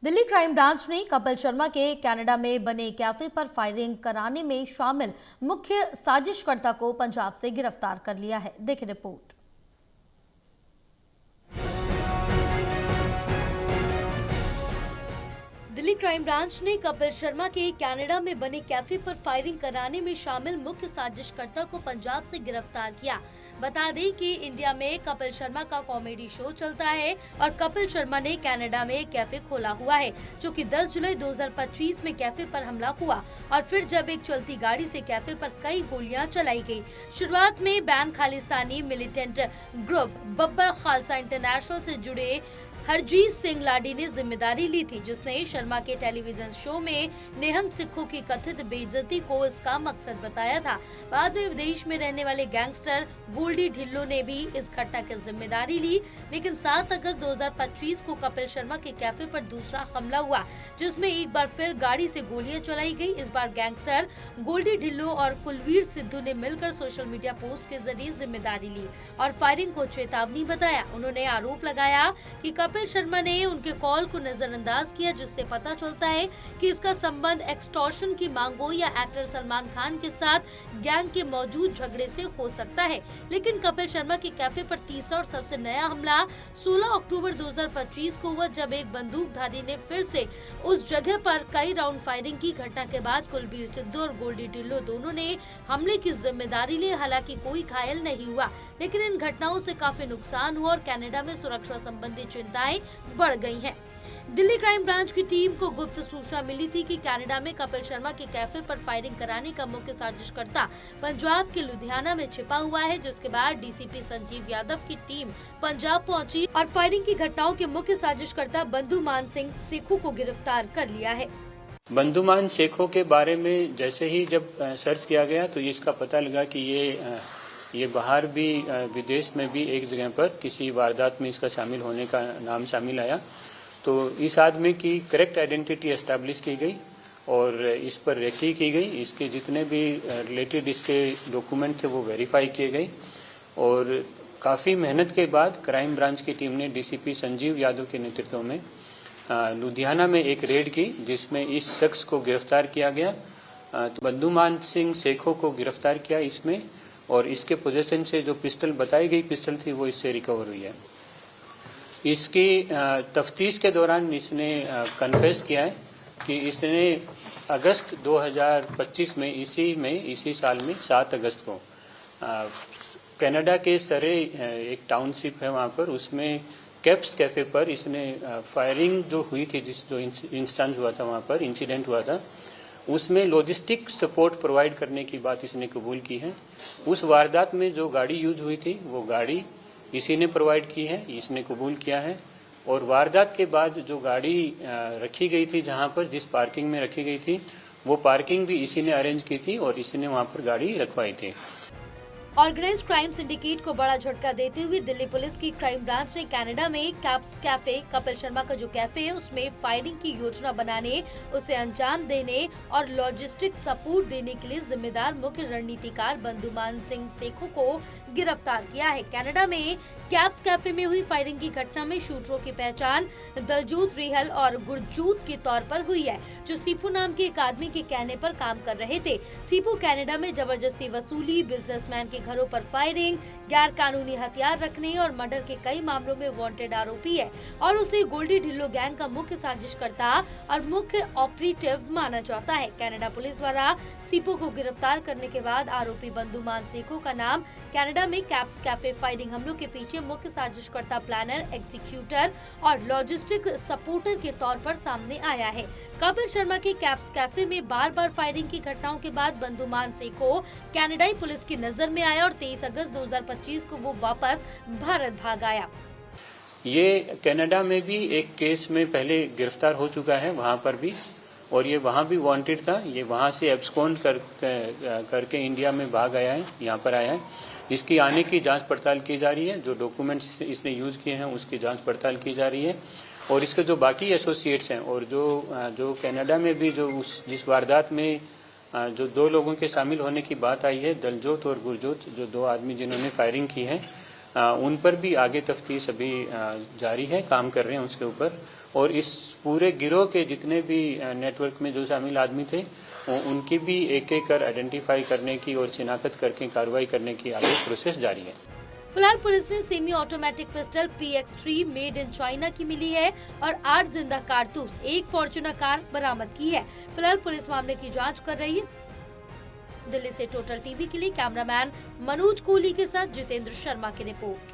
Delhi crime branch ने कपिल शर्मा के Canada में बने कैफे पर फायरिंग कराने में शामिल मुख्य साजिशकर्ता को पंजाब से गिरफ्तार कर लिया है। देखिए रिपोर्ट। दिल्ली क्राइम ब्रांच ने कपिल शर्मा के कनाडा में बने कैफे पर फायरिंग कराने में शामिल मुख्य साजिशकर्ता को पंजाब से गिरफ्तार किया। बता दें कि इंडिया में कपिल शर्मा का कॉमेडी शो चलता है और कपिल शर्मा ने कनाडा में एक कैफे खोला हुआ है, जो कि 10 जुलाई 2025 में कैफे पर हमला हुआ और फिर जब एक चलती गाड़ी से कैफे पर कई गोलियां चलाई गई। शुरुआत में ban Khalistani militant group Babbar Khalsa international से जुड़े हरजीत सिंह लाडी ने जिम्मेदारी ली थी, जिसने शर्मा के टेलीविजन शो में निहंग सिखों की कथित बेइज्जती को इसका मकसद बताया था। बाद में विदेश में रहने वाले गैंगस्टर गोल्डी ढिल्लो ने भी इस घटना की जिम्मेदारी ली, लेकिन 7 अगस्त 2025 को कपिल शर्मा के कैफे पर दूसरा हमला हुआ, जिसमें एक बार फिर गाड़ी से गोलियां चलाई गई। इस बार गैंगस्टर गोल्डी ढिल्लो और कुलवीर सिद्धू ने मिलकर सोशल मीडिया पोस्ट के जरिए जिम्मेदारी ली और फायरिंग को चेतावनी बताया। उन्होंने आरोप लगाया कि कपिल शर्मा ने उनके कॉल को नजरअंदाज किया, जिससे पता चलता है कि इसका संबंध एक्सटॉर्शन की मांगों या एक्टर सलमान खान के साथ गैंग के मौजूद झगड़े से हो सकता है। लेकिन कपिल शर्मा के कैफे पर तीसरा और सबसे नया हमला 16 अक्टूबर 2025 को हुआ, जब एक बंदूकधारी ने फिर से उस जगह पर कई राउंड फायरिंग की। घटना के बाद कुलवीर सिद्धू और गोल्डी ढिल्लो दोनों ने हमले की जिम्मेदारी ली। हालांकि कोई घायल नहीं हुआ, लेकिन इन घटनाओं से काफी नुकसान हुआ और कनाडा में सुरक्षा संबंधी चिंताएं बढ़ गई हैं। दिल्ली क्राइम ब्रांच की टीम को गुप्त सूचना मिली थी कि कनाडा में कपिल शर्मा के कैफे पर फायरिंग कराने का मुख्य साजिशकर्ता पंजाब के लुधियाना में छिपा हुआ है, जिसके बाद डीसीपी संजीव यादव की टीम पंजाब पहुंची और फायरिंग की घटनाओं के मुख्य साजिशकर्ता बंधुमान सिंह सेखू को गिरफ्तार कर लिया है। बंधुमान सेखों के बारे में जैसे ही जब सर्च किया गया तो इसका पता लगा कि ये बाहर भी विदेश में भी एक जगह पर किसी वारदात में इसका शामिल होने का नाम शामिल आया। तो इस आदमी की करेक्ट आइडेंटिटी एस्टैब्लिश की गई और इस पर रेकी की गई। इसके जितने भी रिलेटेड इसके डॉक्यूमेंट थे वो वेरीफाई किए गए और काफ़ी मेहनत के बाद क्राइम ब्रांच की टीम ने डीसीपी संजीव यादव के नेतृत्व में लुधियाना में एक रेड की, जिसमें इस शख्स को गिरफ्तार किया गया। तो बंधुमान सिंह सेखों को गिरफ्तार किया इसमें, और इसके पोजीशन से जो पिस्टल बताई गई पिस्टल थी वो इससे रिकवर हुई है। इसकी तफ्तीश के दौरान इसने कन्फेस किया है कि इसने अगस्त 2025 में इसी साल में 7 अगस्त को कनाडा के सरे एक टाउनशिप है वहाँ पर, उसमें कैप्स कैफे पर इसने फायरिंग जो हुई थी, जो इंस्टेंस हुआ था वहाँ पर इंसिडेंट हुआ था, उसमें लॉजिस्टिक सपोर्ट प्रोवाइड करने की बात इसने कबूल की है। उस वारदात में जो गाड़ी यूज हुई थी वो गाड़ी इसी ने प्रोवाइड की है, इसने कबूल किया है। और वारदात के बाद जो गाड़ी रखी गई थी, जहां पर जिस पार्किंग में रखी गई थी, वो पार्किंग भी इसी ने अरेंज की थी और इसी ने वहां पर गाड़ी रखवाई थी। ऑर्गेनाइज्ड क्राइम सिंडिकेट को बड़ा झटका देते हुए दिल्ली पुलिस की क्राइम ब्रांच ने कनाडा में कैप्स कैफे, कपिल शर्मा का जो कैफे है, उसमें फायरिंग की योजना बनाने, उसे अंजाम देने और लॉजिस्टिक सपोर्ट देने के लिए जिम्मेदार मुख्य रणनीतिकार बंधुमान सिंह सेखों को गिरफ्तार किया है। कनाडा में कैप्स कैफे में हुई फायरिंग की घटना में शूटरों की पहचान दलजूत रेहल और गुरजूत के तौर पर हुई है, जो सीपू नाम के एक आदमी के कहने पर काम कर रहे थे। सीपू कनाडा में जबरदस्ती वसूली, बिजनेसमैन के घरों पर फायरिंग, गैर कानूनी हथियार रखने और मर्डर के कई मामलों में वांटेड आरोपी है और उसे गोल्डी ढिल्लो गैंग का मुख्य साजिशकर्ता और मुख्य ऑपरेटिव माना जाता है। कनाडा पुलिस द्वारा सीपो को गिरफ्तार करने के बाद आरोपी बंधुमान सेखों का नाम कनाडा में कैप्स कैफे फायरिंग हमलों के पीछे मुख्य साजिशकर्ता, प्लानर, एग्जीक्यूटर और लॉजिस्टिक सपोर्टर के तौर पर सामने आया है। कपिल शर्मा के कैप्स कैफे में बार-बार फायरिंग की घटनाओं के बाद बंधुमान सेखों कनाडाई पुलिस की नजर में आया और 23 अगस्त 2025 को वो वापस भारत भाग आया। ये कनाडा में भी एक केस में पहले गिरफ्तार हो चुका है वहां पर भी, और ये वहां भी वांटेड था। ये वहां से एब्सकॉन्ड करके इंडिया में भाग आया है, यहाँ पर आया है। इसकी आने की जांच पड़ताल की जा रही है। जो डॉक्यूमेंट्स इसने यूज किए हैं उसकी जांच पड़ताल की जा रही है और इसके जो बाकी एसोसिएट्स हैं और जो कनाडा में भी जिस वारदात में जो 2 लोगों के शामिल होने की बात आई है, दलजोत और गुरजोत, जो 2 आदमी जिन्होंने फायरिंग की है, उन पर भी आगे तफ्तीश अभी जारी है, काम कर रहे हैं उसके ऊपर। और इस पूरे गिरोह के जितने भी नेटवर्क में जो शामिल आदमी थे उनकी भी एक एक कर आइडेंटिफाई करने की और शिनाख्त करके कार्रवाई करने की आगे प्रोसेस जारी है। फिलहाल पुलिस ने semi automatic pistol PX3 made in China की मिली है और 8 जिंदा कारतूस, 1 फॉर्च्यूनर कार बरामद की है। फिलहाल पुलिस मामले की जांच कर रही है। दिल्ली से टोटल टीवी के लिए कैमरामैन मनोज कोहली के साथ जितेंद्र शर्मा की रिपोर्ट।